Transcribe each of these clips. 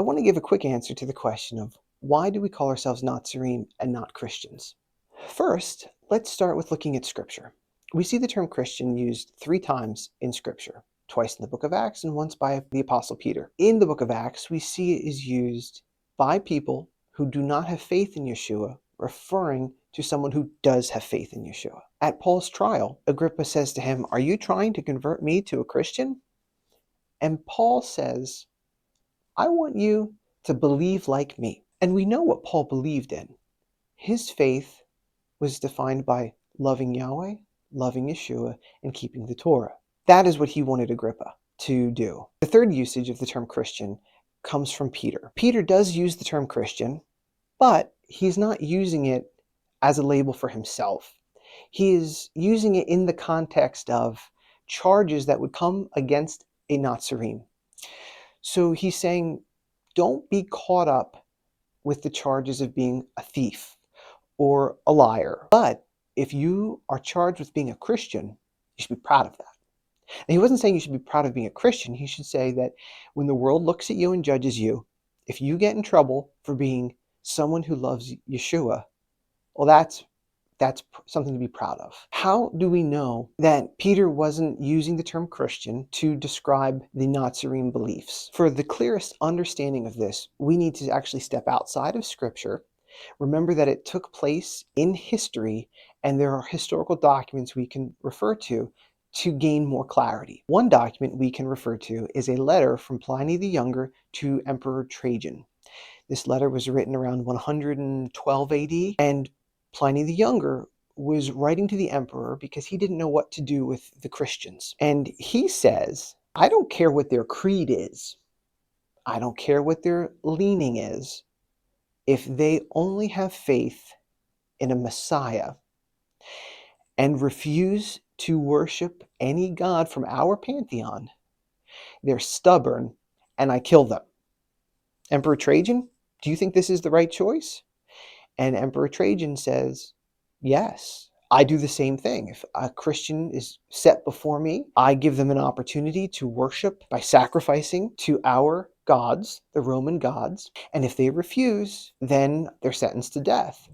I want to give a quick answer to the question of why do we call ourselves Natsarim and not Christians? First, let's start with looking at Scripture. We see the term Christian used 3 times in Scripture, twice in the book of Acts and once by the Apostle Peter. In the book of Acts, we see it is used by people who do not have faith in Yeshua, referring to someone who does have faith in Yeshua. At Paul's trial, Agrippa says to him, "Are you trying to convert me to a Christian?" And Paul says, "I want you to believe like me." And we know what Paul believed in. His faith was defined by loving Yahweh, loving Yeshua, and keeping the Torah. That is what he wanted Agrippa to do. The third usage of the term Christian comes from Peter. Peter does use the term Christian, but he's not using it as a label for himself. He is using it in the context of charges that would come against a Natsarim. So he's saying, don't be caught up with the charges of being a thief or a liar. But if you are charged with being a Christian, you should be proud of that. And he wasn't saying you should be proud of being a Christian. He should say that when the world looks at you and judges you, if you get in trouble for being someone who loves Yeshua, well, that's something to be proud of. How do we know that Peter wasn't using the term Christian to describe the Nazarene beliefs? For the clearest understanding of this, we need to actually step outside of Scripture. Remember that it took place in history, and there are historical documents we can refer to gain more clarity. One document we can refer to is a letter from Pliny the Younger to Emperor Trajan. This letter was written around 112 AD, and Pliny the Younger was writing to the emperor because he didn't know what to do with the Christians. And he says, "I don't care what their creed is. I don't care what their leaning is. If they only have faith in a Messiah and refuse to worship any god from our pantheon, they're stubborn and I kill them." Emperor Trajan, do you think this is the right choice? And Emperor Trajan says, "Yes, I do the same thing. If a Christian is set before me, I give them an opportunity to worship by sacrificing to our gods, the Roman gods. And if they refuse, then they're sentenced to death.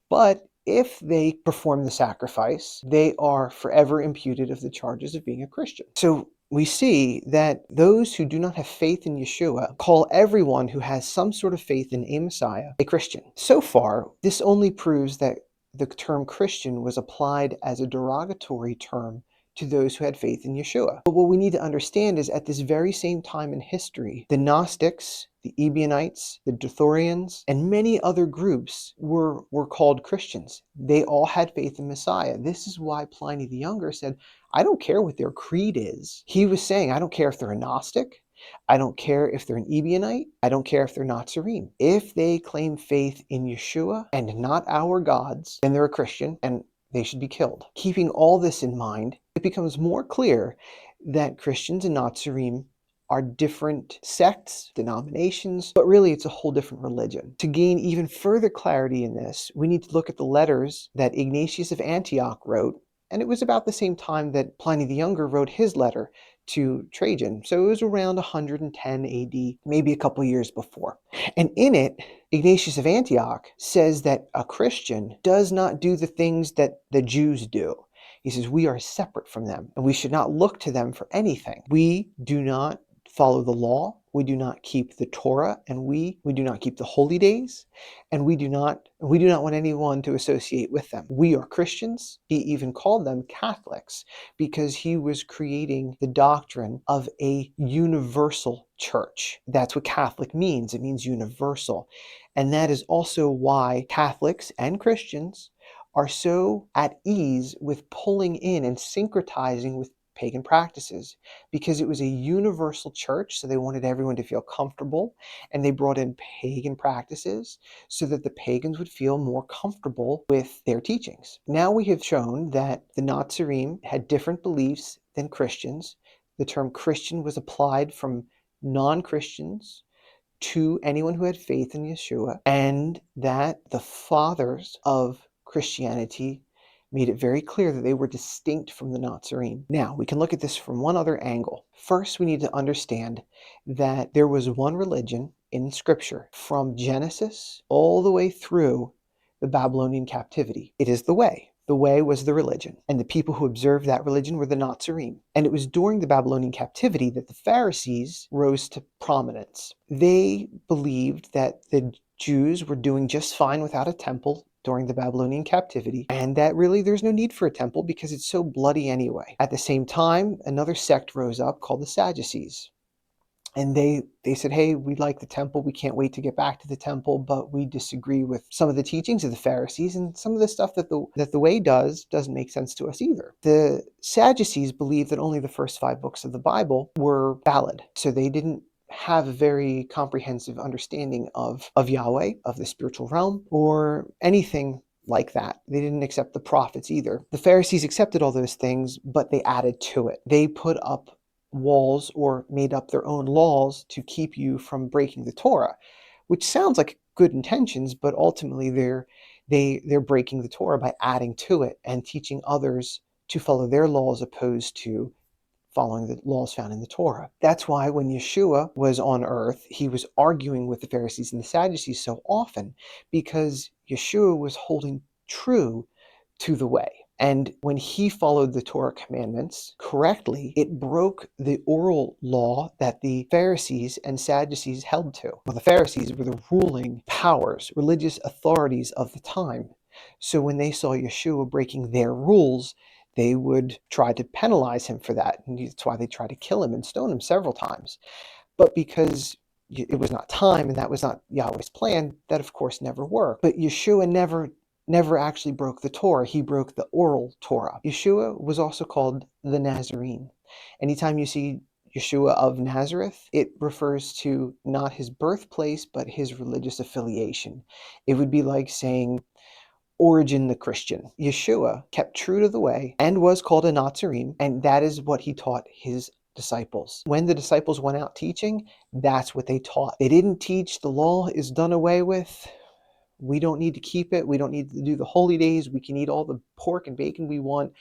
But if they perform the sacrifice, they are forever imputed of the charges of being a Christian." So we see that those who do not have faith in Yeshua call everyone who has some sort of faith in a Messiah a Christian. So far, this only proves that the term Christian was applied as a derogatory term to those who had faith in Yeshua. But what we need to understand is at this very same time in history, the Gnostics, the Ebionites, the Dothorians, and many other groups were called Christians. They all had faith in Messiah. This is why Pliny the Younger said, "I don't care what their creed is." He was saying, I don't care if they're a Gnostic. I don't care if they're an Ebionite. I don't care if they're Natsarim. If they claim faith in Yeshua and not our gods, then they're a Christian and they should be killed. Keeping all this in mind, it becomes more clear that Christians and Natsarim are different sects, denominations, but really it's a whole different religion. To gain even further clarity in this, we need to look at the letters that Ignatius of Antioch wrote, and it was about the same time that Pliny the Younger wrote his letter to Trajan. So it was around 110 AD, maybe a couple years before. And in it, Ignatius of Antioch says that a Christian does not do the things that the Jews do. He says we are separate from them and we should not look to them for anything. We do not follow the law. We do not keep the Torah, and we do not keep the holy days, and we do not want anyone to associate with them. We are Christians. He even called them Catholics because he was creating the doctrine of a universal church. That's what Catholic means. It means universal. And that is also why Catholics and Christians are so at ease with pulling in and syncretizing with pagan practices, because it was a universal church, so they wanted everyone to feel comfortable, and they brought in pagan practices so that the pagans would feel more comfortable with their teachings. Now we have shown that the Natsarim had different beliefs than Christians. The term Christian was applied from non-Christians to anyone who had faith in Yeshua, and that the fathers of Christianity made it very clear that they were distinct from the Natsarim. Now, we can look at this from one other angle. First, we need to understand that there was one religion in Scripture from Genesis all the way through the Babylonian captivity. It is the way. The way was the religion, and the people who observed that religion were the Natsarim. And it was during the Babylonian captivity that the Pharisees rose to prominence. They believed that the Jews were doing just fine without a temple during the Babylonian captivity, and that really there's no need for a temple because it's so bloody anyway. At the same time, another sect rose up called the Sadducees. And they said, hey, we like the temple. We can't wait to get back to the temple, but we disagree with some of the teachings of the Pharisees, and some of the stuff that the way doesn't make sense to us either. The Sadducees believed that only the first 5 books of the Bible were valid. So they didn't have a very comprehensive understanding of Yahweh, of the spiritual realm, or anything like that. They didn't accept the prophets either. The Pharisees accepted all those things, but they added to it. They put up walls or made up their own laws to keep you from breaking the Torah, which sounds like good intentions, but ultimately they're breaking the Torah by adding to it and teaching others to follow their laws opposed to following the laws found in the Torah. That's why when Yeshua was on earth, he was arguing with the Pharisees and the Sadducees so often, because Yeshua was holding true to the way. And when he followed the Torah commandments correctly, it broke the oral law that the Pharisees and Sadducees held to. Well, the Pharisees were the ruling powers, religious authorities of the time. So when they saw Yeshua breaking their rules, they would try to penalize him for that. And that's why they tried to kill him and stone him several times. But because it was not time and that was not Yahweh's plan, that of course never worked. But Yeshua never actually broke the Torah. He broke the oral Torah. Yeshua was also called the Nazarene. Anytime you see Yeshua of Nazareth, it refers to not his birthplace, but his religious affiliation. It would be like saying Origen the Christian. Yeshua kept true to the way and was called a Natsarim, and that is what he taught his disciples. When the disciples went out teaching, that's what they taught. They didn't teach the law is done away with. We don't need to keep it. We don't need to do the holy days. We can eat all the pork and bacon we want.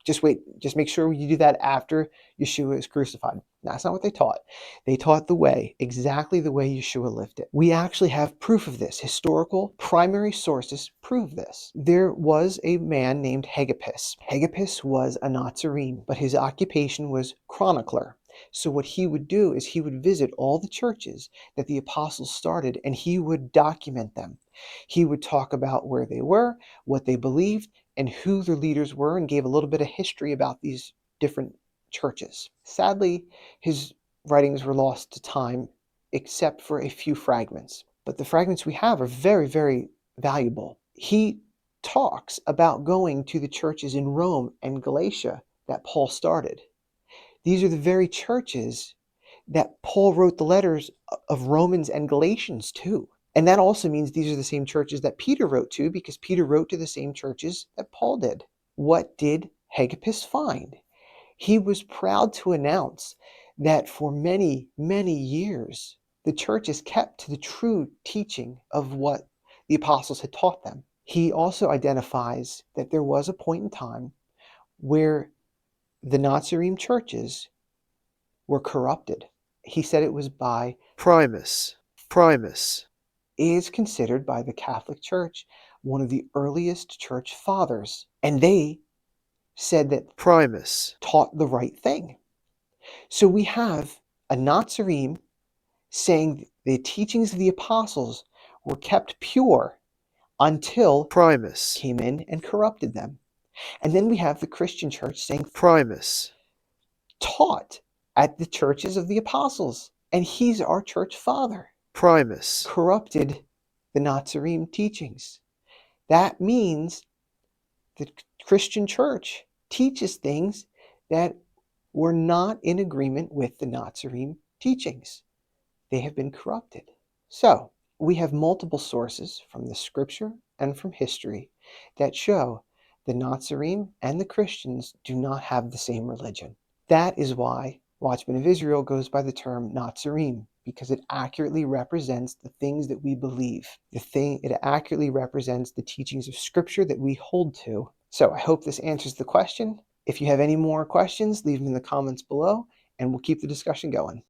Just wait. Just make sure you do that after Yeshua is crucified. That's not what they taught. They taught the way, exactly the way Yeshua lived it. We actually have proof of this. Historical primary sources prove this. There was a man named Hegesippus. Hegesippus was a Natsarim, but his occupation was chronicler. So what he would do is he would visit all the churches that the apostles started, and he would document them. He would talk about where they were, what they believed, and who their leaders were, and gave a little bit of history about these different churches. Sadly, his writings were lost to time, except for a few fragments. But the fragments we have are very, very valuable. He talks about going to the churches in Rome and Galatia that Paul started. These are the very churches that Paul wrote the letters of Romans and Galatians to. And that also means these are the same churches that Peter wrote to, because Peter wrote to the same churches that Paul did. What did Hegesippus find? He was proud to announce that for many, many years, the churches kept to the true teaching of what the apostles had taught them. He also identifies that there was a point in time where the Natsarim churches were corrupted. He said it was by Primus. Is considered by the Catholic Church one of the earliest church fathers. And they said that Primus taught the right thing. So we have a Natsarim saying the teachings of the apostles were kept pure until Primus came in and corrupted them. And then we have the Christian church saying Primus taught at the churches of the apostles, and he's our church father. Primus corrupted the Natsarim teachings. That means the Christian church teaches things that were not in agreement with the Natsarim teachings. They have been corrupted. So we have multiple sources from the scripture and from history that show the Natsarim and the Christians do not have the same religion. That is why Watchmen of Israel goes by the term Natsarim, because it accurately represents the things that we believe. It accurately represents the teachings of Scripture that we hold to. So I hope this answers the question. If you have any more questions, leave them in the comments below, and we'll keep the discussion going.